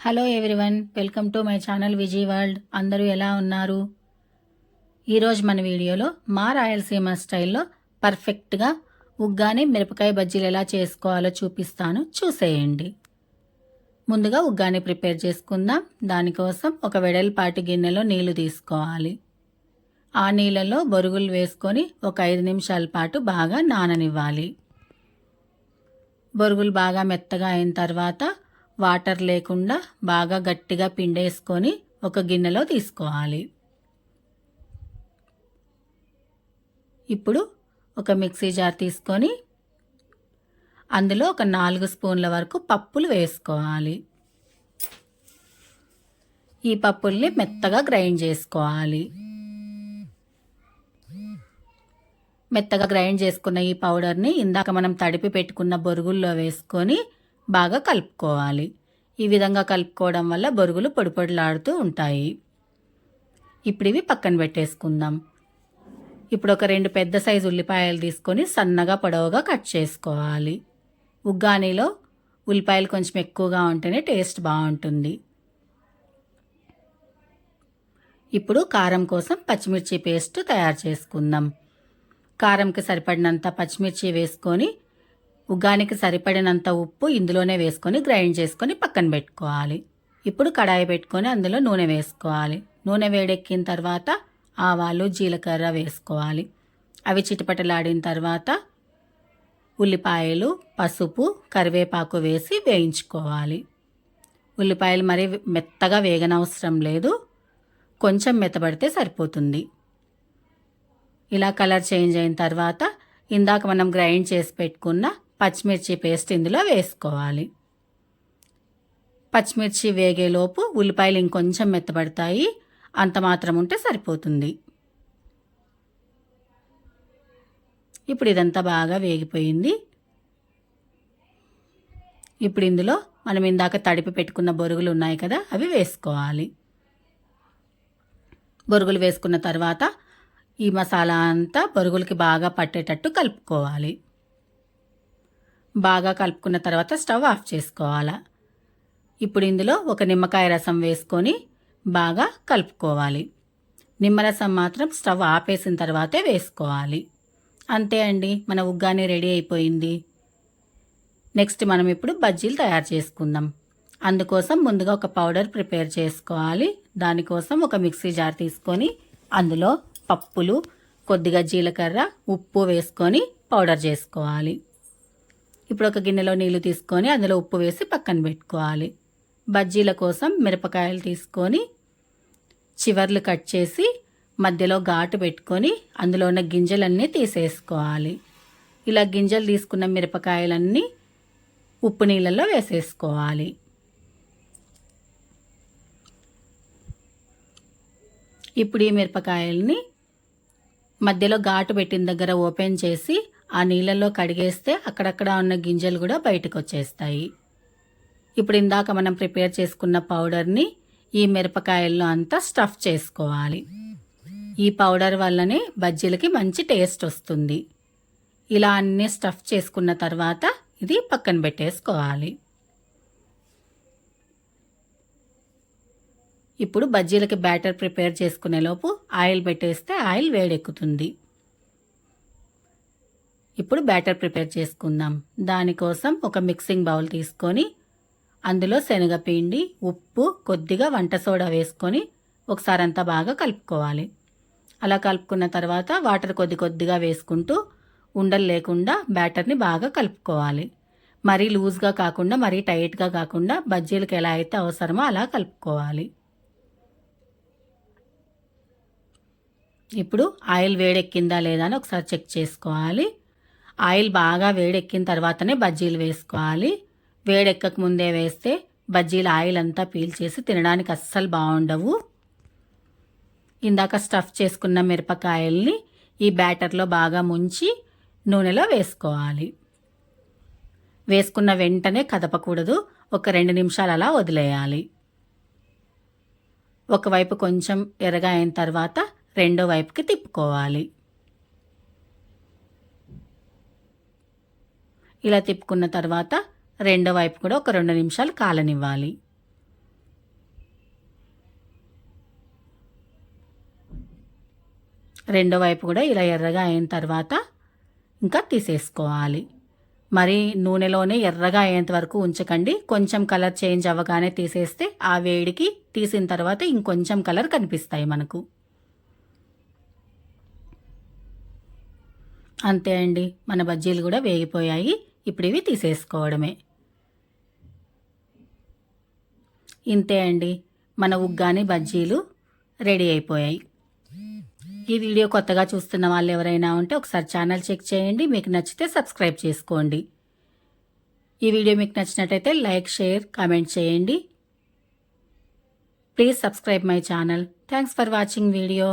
Hello everyone, welcome to my channel Viji world. అందరూ ఎలా ఉన్నారు? ఈరోజు మన వీడియోలో మా రాయలసీమ స్టైల్లో పర్ఫెక్ట్గా ఉగ్గాని మిరపకాయ బజ్జీలు ఎలా చేసుకోవాలో చూపిస్తాను, చూసేయండి. ముందుగా ఉగ్గాని ప్రిపేర్ చేసుకుందాం. దానికోసం ఒక వెడల్పాటి గిన్నెలో నీళ్లు తీసుకోవాలి. ఆ నీళ్ళలో బొరుగులు వేసుకొని ఒక 5 నిమిషాల పాటు బాగా నాననివ్వాలి. బొరుగులు బాగా మెత్తగా అయిన తర్వాత వాటర్ లేకుండా బాగా గట్టిగా పిండేసుకొని ఒక గిన్నెలో తీసుకోవాలి. ఇప్పుడు ఒక మిక్సీ జార్ తీసుకొని అందులో ఒక 4 స్పూన్ల వరకు పప్పులు వేసుకోవాలి. ఈ పప్పుల్ని మెత్తగా గ్రైండ్ చేసుకోవాలి. మెత్తగా గ్రైండ్ చేసుకున్న ఈ పౌడర్ని ఇందాక మనం తడిపి పెట్టుకున్న బొరుగుల్లో వేసుకొని బాగా కలుపుకోవాలి. ఈ విధంగా కలుపుకోవడం వల్ల బొరుగులు పొడి పొడిలాడుతూ ఉంటాయి. ఇప్పుడు ఇవి పక్కన పెట్టేసుకుందాం. ఇప్పుడు ఒక 2 పెద్ద సైజు ఉల్లిపాయలు తీసుకొని సన్నగా పొడవుగా కట్ చేసుకోవాలి. ఉగ్గానీలో ఉల్లిపాయలు కొంచెం ఎక్కువగా ఉంటేనే టేస్ట్ బాగుంటుంది. ఇప్పుడు కారం కోసం పచ్చిమిర్చి పేస్ట్ తయారు చేసుకుందాం. కారంకి సరిపడినంత పచ్చిమిర్చి వేసుకొని ఉగ్గానికి సరిపడినంత ఉప్పు ఇందులోనే వేసుకొని గ్రైండ్ చేసుకొని పక్కన పెట్టుకోవాలి. ఇప్పుడు కడాయి పెట్టుకొని అందులో నూనె వేసుకోవాలి. నూనె వేడెక్కిన తర్వాత ఆవాలు, జీలకర్ర వేసుకోవాలి. అవి చిటపటలాడిన తర్వాత ఉల్లిపాయలు, పసుపు, కరివేపాకు వేసి వేయించుకోవాలి. ఉల్లిపాయలు మరీ మెత్తగా వేగనవసరం లేదు, కొంచెం మెత్తబడితే సరిపోతుంది. ఇలా కలర్ చేంజ్ అయిన తర్వాత ఇందాక మనం గ్రైండ్ చేసి పెట్టుకున్న పచ్చిమిర్చి పేస్ట్ ఇందులో వేసుకోవాలి. పచ్చిమిర్చి వేగేలోపు ఉల్లిపాయలు ఇంకొంచెం మెత్తబడతాయి, అంత మాత్రం ఉంటే సరిపోతుంది. ఇప్పుడు ఇదంతా బాగా వేగిపోయింది. ఇప్పుడు ఇందులో మనం ఇందాక తడిపి పెట్టుకున్న బొరుగులు ఉన్నాయి కదా, అవి వేసుకోవాలి. బొరుగులు వేసుకున్న తర్వాత ఈ మసాలా అంతా బొరుగులకి బాగా పట్టేటట్టు కలుపుకోవాలి. బాగా కలుపుకున్న తర్వాత స్టవ్ ఆఫ్ చేసుకోవాలి. ఇప్పుడు ఇందులో ఒక నిమ్మకాయ రసం వేసుకొని బాగా కలుపుకోవాలి. నిమ్మరసం మాత్రం స్టవ్ ఆపేసిన తర్వాతే వేసుకోవాలి. అంతే అండి, మన ఉగ్గాని రెడీ అయిపోయింది. నెక్స్ట్ మనం ఇప్పుడు బజ్జీలు తయారు చేసుకుందాం. అందుకోసం ముందుగా ఒక పౌడర్ ప్రిపేర్ చేసుకోవాలి. దానికోసం ఒక మిక్సీ జార్ తీసుకొని అందులో పప్పులు, కొద్దిగా జీలకర్ర, ఉప్పు వేసుకొని పౌడర్ చేసుకోవాలి. ఇప్పుడు ఒక గిన్నెలో నీళ్లు తీసుకొని అందులో ఉప్పు వేసి పక్కన పెట్టుకోవాలి. బజ్జీల కోసం మిరపకాయలు తీసుకొని చివర్లు కట్ చేసి మధ్యలో ఘాటు పెట్టుకొని అందులో ఉన్న గింజలన్నీ తీసేసుకోవాలి. ఇలా గింజలు తీసుకున్న మిరపకాయలన్నీ ఉప్పు నీళ్ళల్లో వేసేసుకోవాలి. ఇప్పుడు ఈ మిరపకాయల్ని మధ్యలో ఘాటు పెట్టిన దగ్గర ఓపెన్ చేసి ఆ నీళ్ళల్లో కడిగేస్తే అక్కడక్కడ ఉన్న గింజలు కూడా బయటకు వచ్చేస్తాయి. ఇప్పుడు ఇందాక మనం ప్రిపేర్ చేసుకున్న పౌడర్ని ఈ మిరపకాయల్లో అంతా స్టఫ్ చేసుకోవాలి. ఈ పౌడర్ వల్లనే బజ్జీలకి మంచి టేస్ట్ వస్తుంది. ఇలా అన్నీ స్టఫ్ చేసుకున్న తర్వాత ఇది పక్కన పెట్టేసుకోవాలి. ఇప్పుడు బజ్జీలకి బ్యాటర్ ప్రిపేర్ చేసుకునే లోపు ఆయిల్ పెట్టేస్తే ఆయిల్ వేడెక్కుతుంది. ఇప్పుడు బ్యాటర్ ప్రిపేర్ చేసుకుందాం. దానికోసం ఒక మిక్సింగ్ బౌల్ తీసుకొని అందులో శనగపిండి, ఉప్పు, కొద్దిగా వంట సోడా వేసుకొని ఒకసారి అంతా బాగా కలుపుకోవాలి. అలా కలుపుకున్న తర్వాత వాటర్ కొద్దిగా వేసుకుంటూ ఉండలు లేకుండా బ్యాటర్ని బాగా కలుపుకోవాలి. మరీ లూజ్గా కాకుండా మరీ టైట్గా కాకుండా బజ్జీలకు ఎలా అయితే అవసరమో అలా కలుపుకోవాలి. ఇప్పుడు ఆయిల్ వేడెక్కిందా లేదా అని ఒకసారి చెక్ చేసుకోవాలి. ఆయిల్ బాగా వేడెక్కిన తర్వాతనే బజ్జీలు వేసుకోవాలి. వేడెక్కక ముందే వేస్తే బజ్జీలు ఆయిల్ అంతా పీల్చేసి తినడానికి అస్సలు బాగుండవు. ఇందాక స్టఫ్ చేసుకున్న మిరపకాయల్ని ఈ బ్యాటర్లో బాగా ముంచి నూనెలో వేసుకోవాలి. వేసుకున్న వెంటనే కదపకూడదు, ఒక 2 నిమిషాలు అలా వదిలేయాలి. ఒకవైపు కొంచెం ఎర్రగా అయిన తర్వాత రెండో వైపుకి తిప్పుకోవాలి. ఇలా తిప్పుకున్న తర్వాత రెండో వైపు కూడా ఒక 2 నిమిషాలు కాలనివ్వాలి. రెండో వైపు కూడా ఇలా ఎర్రగా అయిన తర్వాత ఇంకా తీసేసుకోవాలి. మరి నూనెలోనే ఎర్రగా అయ్యేంత వరకు ఉంచకండి. కొంచెం కలర్ చేంజ్ అవ్వగానే తీసేస్తే ఆ వేడికి తీసిన తర్వాత ఇంకొంచెం కలర్ కనిపిస్తాయి మనకు. అంతే అండి, మన బజ్జీలు కూడా వేగిపోయాయి. ఇప్పుడు ఇవి తీసేసుకోవడమే. ఇంతే అండి, మన ఉగ్గాని బజ్జీలు రెడీ అయిపోయాయి. ఈ వీడియో కొత్తగా చూస్తున్న వాళ్ళు ఎవరైనా ఉంటే ఒకసారి ఛానల్ చెక్ చేయండి. మీకు నచ్చితే సబ్స్క్రైబ్ చేసుకోండి. ఈ వీడియో మీకు నచ్చినట్టయితే లైక్, షేర్, కామెంట్ చేయండి. Please subscribe my channel. Thanks for watching video.